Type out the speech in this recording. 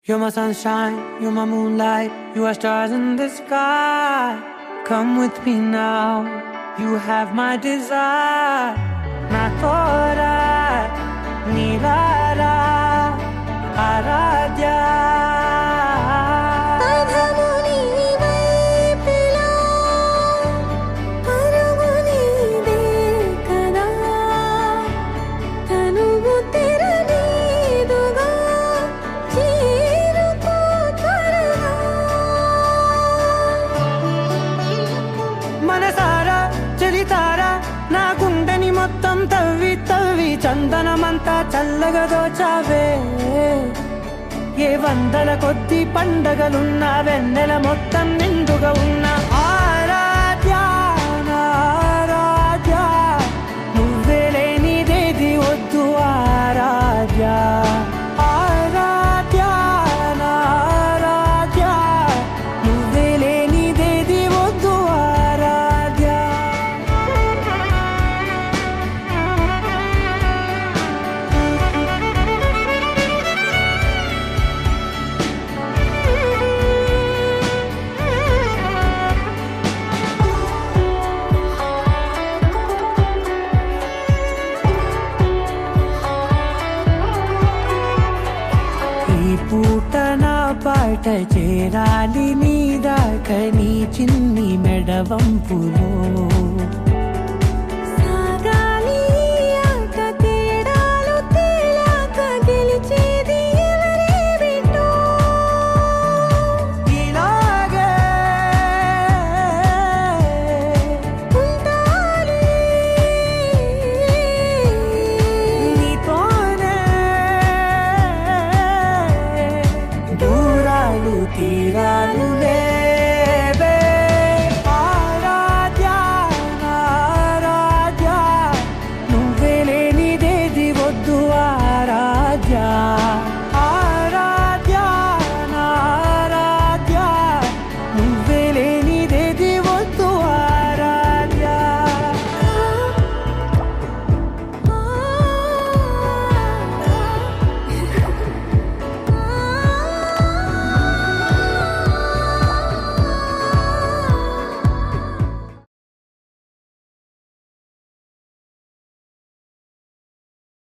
You're my sunshine, you're my moonlight, you are stars in the sky. Come with me now, you have my desire. Na tora, nilara, aradya. మనసారా చలితారా నా గుండెని మొత్తం తవ్వి తవ్వి చందనమంతా చల్లగా దోచావే. ఏ వందల కొద్ది పండగలున్న వెన్నెల మొత్తం నిండుగా ఉన్న ఆరాధ్య నా ఆరాధ్య, నువ్వే లేనిదేది వద్దు ఆరాధ్య. ఆరాధ్య నా ఆరాధ్య, నువ్వే లేనిదేది వద్దు ఆరాధ్య. ఈ పూట నా పాట చేరాలి నీ దాకా నీ చిన్ని మెడవంపులో. సాగాలి ఆట తేడాలు తేలాక గెలిచేది ఎవరే బిడ్డో. ఇలాగే ఉండాలి నీతోనే దూరాలు తీరా